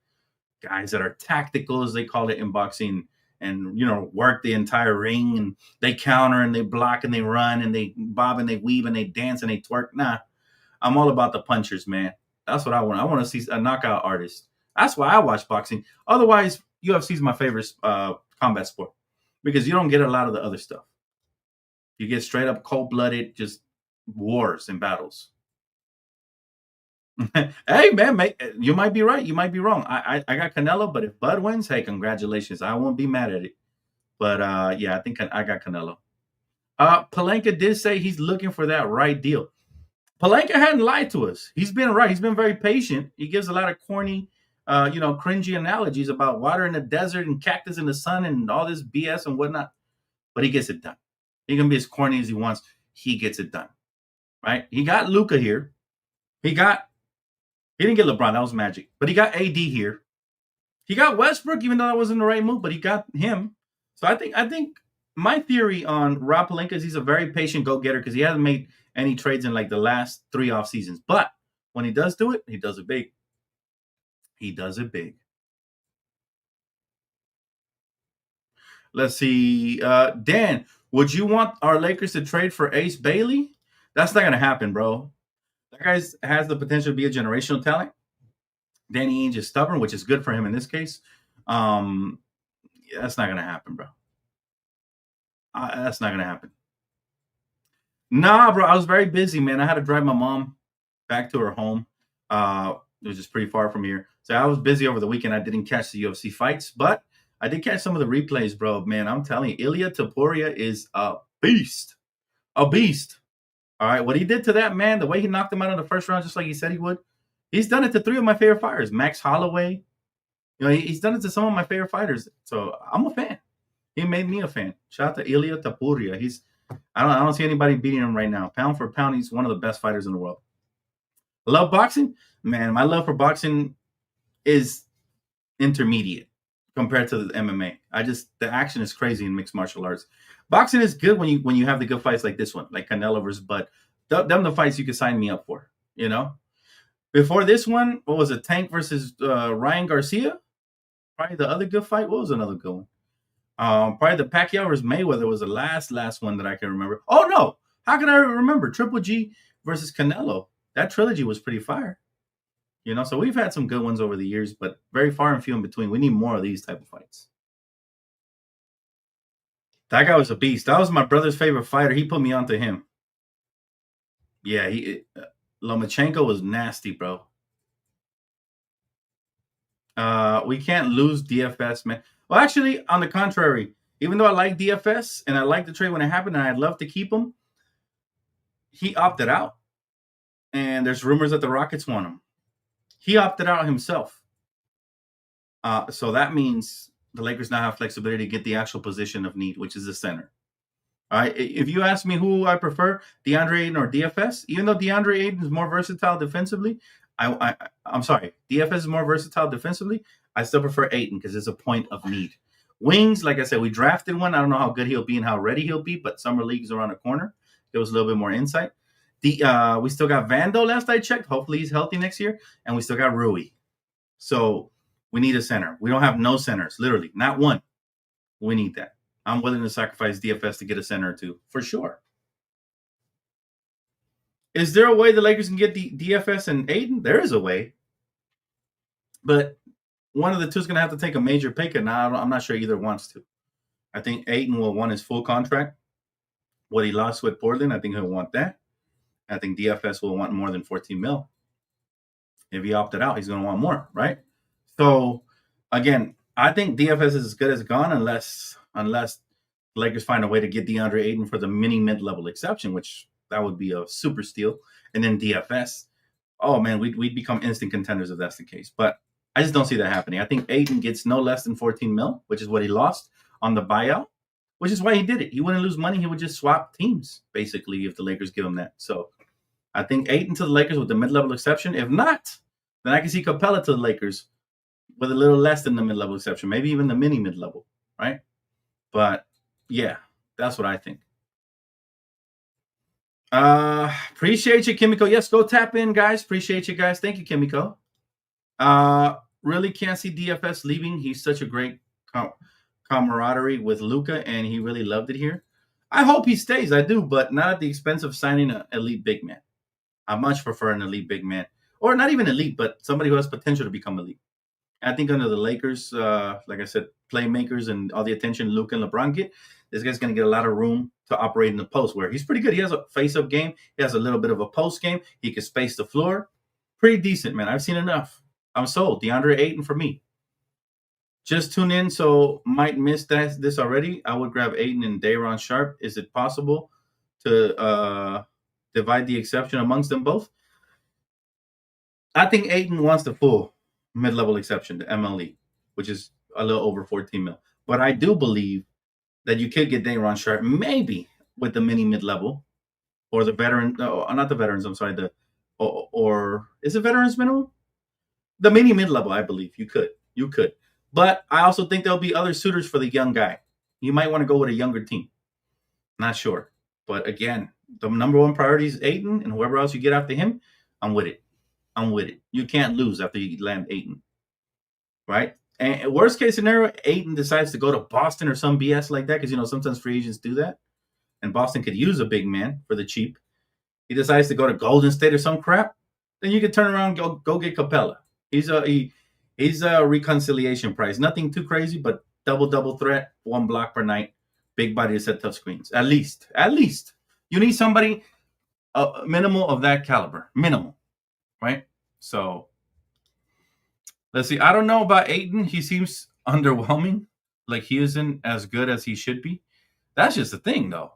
guys that are tactical, as they call it in boxing, and, work the entire ring, and they counter and they block and they run and they bob and they weave and they dance and they twerk. Nah, I'm all about the punchers, man. That's what I want. I want to see a knockout artist. That's why I watch boxing. Otherwise, UFC is my favorite combat sport because you don't get a lot of the other stuff. You get straight up cold-blooded, just wars and battles. Hey, man, you might be right. You might be wrong. I got Canelo, but if Bud wins, hey, congratulations. I won't be mad at it. But, yeah, I think I got Canelo. Pelinka did say he's looking for that right deal. Pelinka hadn't lied to us. He's been right. He's been very patient. He gives a lot of corny, cringy analogies about water in the desert and cactus in the sun and all this BS and whatnot. But he gets it done. He can be as corny as he wants. He gets it done. Right? He got Luka here. He didn't get LeBron. That was magic. But he got AD here. He got Westbrook, even though that wasn't the right move, but he got him. So I think my theory on Rob Pelinka is he's a very patient go-getter because he hasn't made any trades in like the last 3 off seasons. But when he does do it, he does it big. He does it big. Let's see. Dan, would you want our Lakers to trade for Ace Bailey? That's not going to happen, bro. That guy has the potential to be a generational talent. Danny Ainge is stubborn, which is good for him in this case. That's not going to happen, bro. That's not going to happen. Nah, bro. I was very busy, man. I had to drive my mom back to her home. It was just pretty far from here. So I was busy over the weekend. I didn't catch the UFC fights, but I did catch some of the replays, bro. Man, I'm telling you, Ilia Topuria is a beast. A beast. All right. What he did to that man, the way he knocked him out in the first round, just like he said he would, he's done it to 3 of my favorite fighters. Max Holloway. You know, he's done it to some of my favorite fighters. So I'm a fan. He made me a fan. Shout out to Ilia Topuria. I don't see anybody beating him right now. Pound for pound, he's one of the best fighters in the world. I love boxing. Man, my love for boxing is intermediate compared to the MMA. The action is crazy in mixed martial arts. Boxing is good when you have the good fights like this one, like Canelo versus Bud. Them the fights you could sign me up for, you know? Before this one, what was it? Tank versus Ryan Garcia? Probably the other good fight. What was another good one? Probably the Pacquiao versus Mayweather was the last one that I can remember. Oh, no. How can I remember? Triple G versus Canelo. That trilogy was pretty fire. You know, so we've had some good ones over the years, but very far and few in between. We need more of these type of fights. That guy was a beast. That was my brother's favorite fighter. He put me onto him. Yeah, Lomachenko was nasty, bro. We can't lose DFS, man. Well, actually, on the contrary, even though I like DFS and I like the trade when it happened and I'd love to keep him, he opted out. And there's rumors that the Rockets want him. He opted out himself. So that means the Lakers now have flexibility to get the actual position of need, which is the center. All right. If you ask me who I prefer, Deandre Ayton or DFS, even though Deandre Ayton is more versatile defensively, I'm sorry, DFS is more versatile defensively, I still prefer Ayton because it's a point of need. Wings, like I said, we drafted one. I don't know how good he'll be and how ready he'll be, but summer league's around the corner. There was a little bit more insight. We still got Vando last I checked. Hopefully he's healthy next year. And we still got Rui. So we need a center. We don't have no centers, literally. Not one. We need that. I'm willing to sacrifice DFS to get a center or two, for sure. Is there a way the Lakers can get the DFS and Ayton? There is a way. But one of the two is going to have to take a major pay cut. Now, I'm not sure either wants to. I think Ayton will want his full contract. What he lost with Portland, I think he'll want that. I think DFS will want more than 14 mil. If he opted out, he's going to want more, right? So, again, I think DFS is as good as gone unless the Lakers find a way to get Deandre Ayton for the mid-level exception, which that would be a super steal. And then DFS, oh, man, we'd become instant contenders if that's the case. But I just don't see that happening. I think Ayton gets no less than 14 mil, which is what he lost on the buyout, which is why he did it. He wouldn't lose money. He would just swap teams, basically, if the Lakers give him that. So I think Ayton to the Lakers with the mid-level exception. If not, then I can see Capella to the Lakers with a little less than the mid-level exception, maybe even the mid-level, right? But, yeah, that's what I think. Appreciate you, Kimiko. Yes, go tap in, guys. Appreciate you guys. Thank you, Kimiko. Really can't see DFS leaving. He's such a great camaraderie with Luka, and he really loved it here. I hope he stays. I do, but not at the expense of signing an elite big man. I much prefer an elite big man, or not even elite, but somebody who has potential to become elite. I think under the Lakers, like I said, playmakers and all the attention Luka and LeBron get, this guy's going to get a lot of room to operate in the post, where he's pretty good. He has a face-up game. He has a little bit of a post game. He can space the floor. Pretty decent, man. I've seen enough. I'm sold. Deandre Ayton for me. Just tune in, so might miss this already. I would grab Ayton and Day'Ron Sharpe. Is it possible to divide the exception amongst them both? I think Ayton wants the full mid-level exception, the MLE, which is a little over 14 mil. But I do believe that you could get Day'Ron Sharpe maybe with the mid-level or the veteran. No, not the veterans. I'm sorry. Or is it veterans minimum? The mid-level, I believe you could. But I also think there'll be other suitors for the young guy. You might want to go with a younger team. Not sure. But again, the number one priority is Ayton, and whoever else you get after him, I'm with it. You can't lose after you land Ayton. Right? And worst case scenario, Ayton decides to go to Boston or some BS like that, because, sometimes free agents do that. And Boston could use a big man for the cheap. He decides to go to Golden State or some crap. Then you could turn around and go get Capella. He's a reconciliation price. Nothing too crazy, but double threat, 1 block per night, big body to set tough screens. At least you need somebody minimal of that caliber, minimal, right? So let's see. I don't know about Ayton. He seems underwhelming. Like he isn't as good as he should be. That's just the thing, though,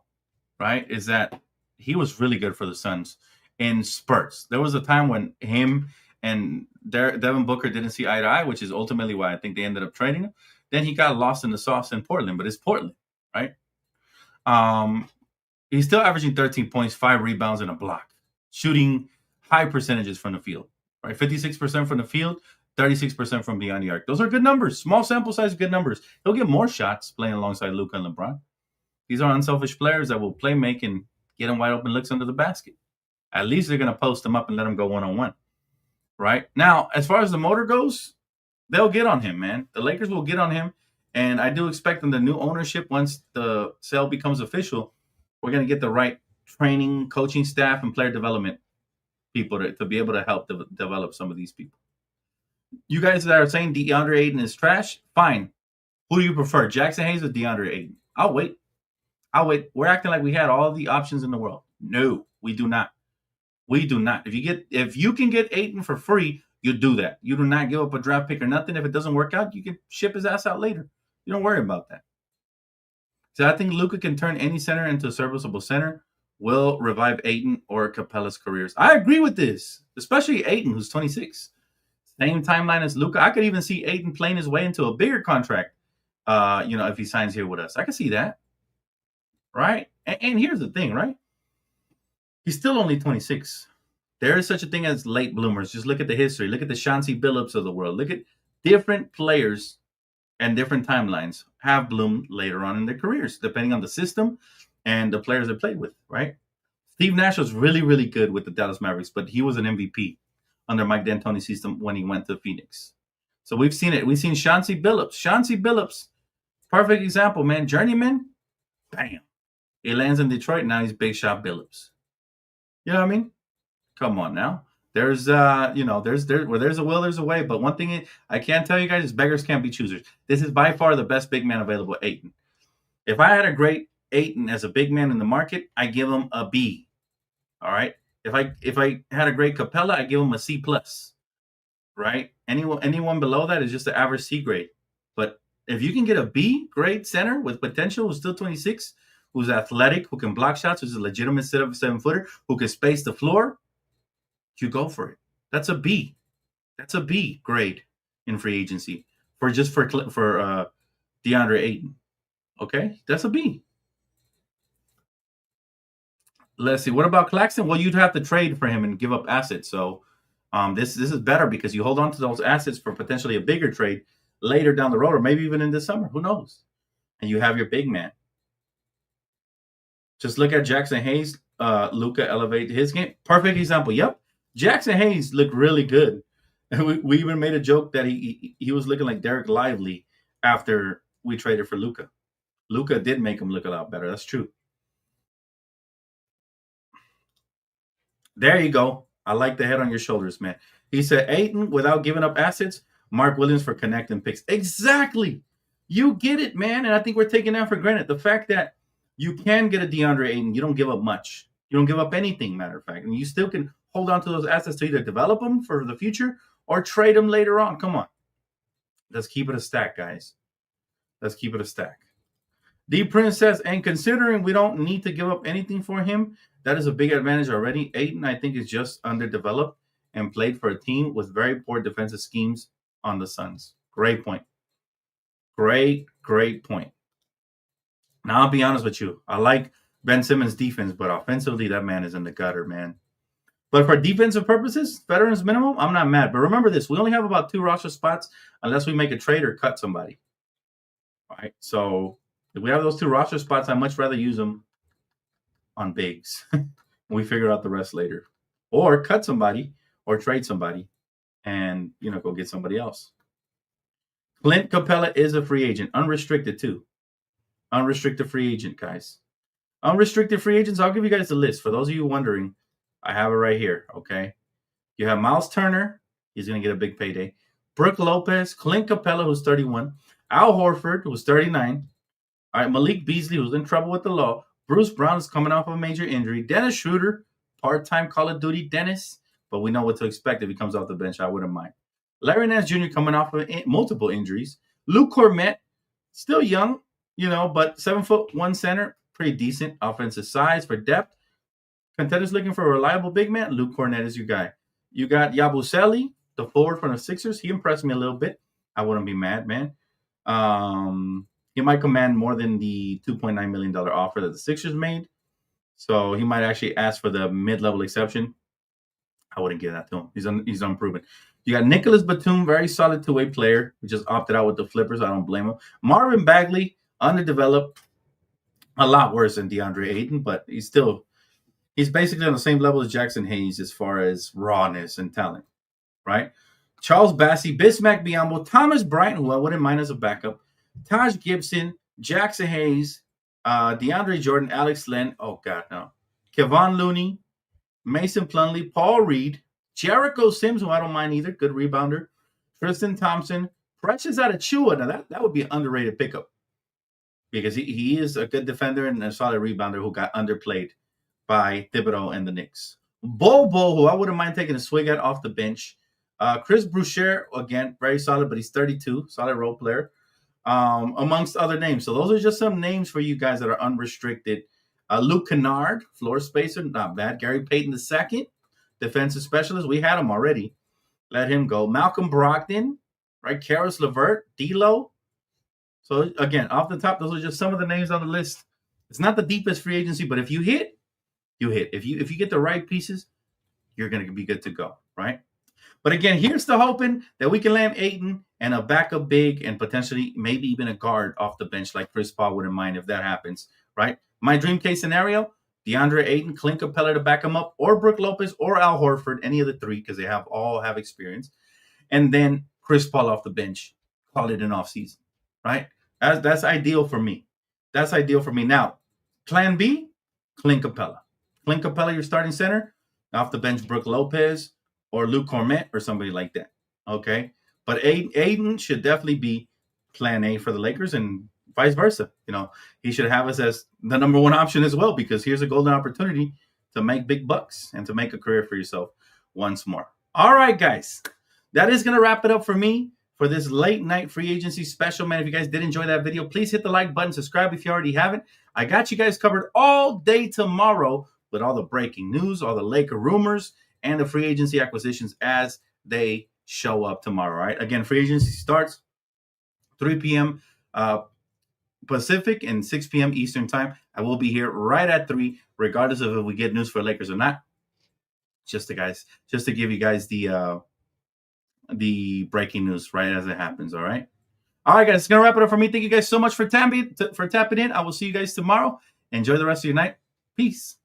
right? Is that he was really good for the Suns in spurts. There was a time when him and Devin Booker didn't see eye to eye, which is ultimately why I think they ended up trading him. Then he got lost in the sauce in Portland, but it's Portland, right? He's still averaging 13 points, 5 rebounds, and a block, shooting high percentages from the field, right? 56% from the field, 36% from beyond the arc. Those are good numbers. Small sample size, good numbers. He'll get more shots playing alongside Luka and LeBron. These are unselfish players that will play make and get him wide open looks under the basket. At least they're going to post him up and let him go one-on-one, right? Now, as far as the motor goes, they'll get on him, man. The Lakers will get on him, and I do expect in the new ownership, once the sale becomes official, we're going to get the right training, coaching staff, and player development people to be able to help develop some of these people. You guys that are saying Deandre Ayton is trash, fine. Who do you prefer, Jackson Hayes or Deandre Ayton? I'll wait. We're acting like we had all the options in the world. No, we do not. We do not. If you can get Ayton for free, you do that. You do not give up a draft pick or nothing. If it doesn't work out, you can ship his ass out later. You don't worry about that. So I think Luka can turn any center into a serviceable center. Will revive Ayton or Capella's careers. I agree with this, especially Ayton, who's 26. Same timeline as Luka. I could even see Ayton playing his way into a bigger contract. If he signs here with us, I could see that. Right? And here's the thing, right? He's still only 26. There is such a thing as late bloomers. Just look at the history. Look at the Chauncey Billups of the world. Look at different players and different timelines have bloomed later on in their careers, depending on the system and the players they played with, right? Steve Nash was really, really good with the Dallas Mavericks, but he was an MVP under Mike D'Antoni's system when he went to Phoenix. So we've seen it. We've seen Chauncey Billups, perfect example, man. Journeyman, bam. He lands in Detroit. Now he's Big Shot Billups. You know what I mean? Come on now. There's where there's a will, there's a way. But one thing I can tell you guys is beggars can't be choosers. This is by far the best big man available, Ayton. If I had a great Ayton as a big man in the market, I give him a B. All right. If I had a great Capella, I give him a C+. Right? Anyone below that is just the average C grade. But if you can get a B grade center with potential, who's still 26, who's athletic, who can block shots, who's a legitimate 7-footer, who can space the floor, you go for it. That's a B. That's a B grade in free agency for DeAndre Ayton. Okay, that's a B. Let's see. What about Claxton? Well, you'd have to trade for him and give up assets. So this is better because you hold on to those assets for potentially a bigger trade later down the road, or maybe even in the summer. Who knows? And you have your big man. Just look at Jackson Hayes. Luka elevate his game. Perfect example. Yep. Jackson Hayes looked really good. And we even made a joke that he was looking like Derek Lively after we traded for Luka. Luka did make him look a lot better. That's true. There you go. I like the head on your shoulders, man. He said Ayton without giving up assets, Mark Williams for connecting picks. Exactly. You get it, man. And I think we're taking that for granted. The fact that you can get a DeAndre Ayton, you don't give up much. You don't give up anything, matter of fact. And you still can hold on to those assets to either develop them for the future or trade them later on. Come on. Let's keep it a stack, guys. Let's keep it a stack. D Prince says, and considering we don't need to give up anything for him, that is a big advantage already. Ayton, I think, is just underdeveloped and played for a team with very poor defensive schemes on the Suns. Great point. Great point. Now, I'll be honest with you. I like Ben Simmons' defense, but offensively, that man is in the gutter, man. But for defensive purposes, veterans minimum, I'm not mad. But remember this, we only have about 2 roster spots unless we make a trade or cut somebody. All right, so if we have those 2 roster spots, I'd much rather use them on bigs. We figure out the rest later. Or cut somebody or trade somebody and, go get somebody else. Clint Capella is a free agent, unrestricted too. Unrestricted free agent, guys. Unrestricted free agents, I'll give you guys the list. For those of you wondering, I have it right here, okay? You have Miles Turner, He's going to get a big payday. Brook Lopez, Clint Capella, who's 31. Al Horford, who's 39. All right, Malik Beasley, who's in trouble with the law. Bruce Brown is coming off a major injury. Dennis Schroeder, part-time Call of Duty Dennis, but we know what to expect if he comes off the bench. I wouldn't mind. Larry Nance Jr. coming off of multiple injuries. Luke Cornett, still young, but 7'1" center, pretty decent offensive size for depth. Contenders looking for a reliable big man. Luke Cornett is your guy. You got Yabusele, the forward from the Sixers. He impressed me a little bit. I wouldn't be mad, man. He might command more than the $2.9 million offer that the Sixers made. So he might actually ask for the mid-level exception. I wouldn't give that to him. He's unproven. You got Nicholas Batum, very solid two-way player, who just opted out with the Flippers. I don't blame him. Marvin Bagley, underdeveloped, a lot worse than DeAndre Ayton, but he's basically on the same level as Jackson Hayes as far as rawness and talent, right? Charles Bassey, Bismack Biyombo, Thomas Bryant, who I wouldn't mind as a backup, Taj Gibson, Jackson Hayes, DeAndre Jordan, Alex Len, oh God, no, Kevon Looney, Mason Plumlee, Paul Reed, Jericho Sims, who I don't mind either, good rebounder, Tristan Thompson, Precious Achiuwa. Now that would be an underrated pickup because he is a good defender and a solid rebounder who got underplayed by Thibodeau and the Knicks. Bobo, who I wouldn't mind taking a swig at off the bench. Chris Boucher, again, very solid, but he's 32, solid role player, amongst other names. So those are just some names for you guys that are unrestricted. Luke Kennard, floor spacer, not bad. Gary Payton II, defensive specialist. We had him already. Let him go. Malcolm Brogdon, right? Karis LeVert, D'Lo. So, again, off the top, those are just some of the names on the list. It's not the deepest free agency, but if you hit, you hit. If you get the right pieces, you're going to be good to go, right? But again, here's the hoping that we can land Ayton and a backup big and potentially maybe even a guard off the bench like Chris Paul wouldn't mind if that happens, right? My dream case scenario, DeAndre Ayton, Clint Capella to back him up, or Brook Lopez or Al Horford, any of the three because they all have experience. And then Chris Paul off the bench, call it an offseason, right? That's ideal for me. That's ideal for me. Now, plan B, Clint Capella. Clint Capella, your starting center. Off the bench, Brook Lopez or Luke Cornett or somebody like that. Okay? But Ayton should definitely be plan A for the Lakers and vice versa. He should have us as the number one option as well because here's a golden opportunity to make big bucks and to make a career for yourself once more. All right, guys. That is going to wrap it up for me for this late night free agency special, man. If you guys did enjoy that video, please hit the like button, subscribe if you already haven't. I got you guys covered all day tomorrow with all the breaking news, all the Laker rumors, and the free agency acquisitions as they show up tomorrow, right? Again, free agency starts 3 p.m. Pacific and 6 p.m. Eastern time. I will be here right at 3, regardless of if we get news for Lakers or not. Just to give you guys the breaking news right as it happens, all right? All right, guys, it's going to wrap it up for me. Thank you guys so much for tapping in. I will see you guys tomorrow. Enjoy the rest of your night. Peace.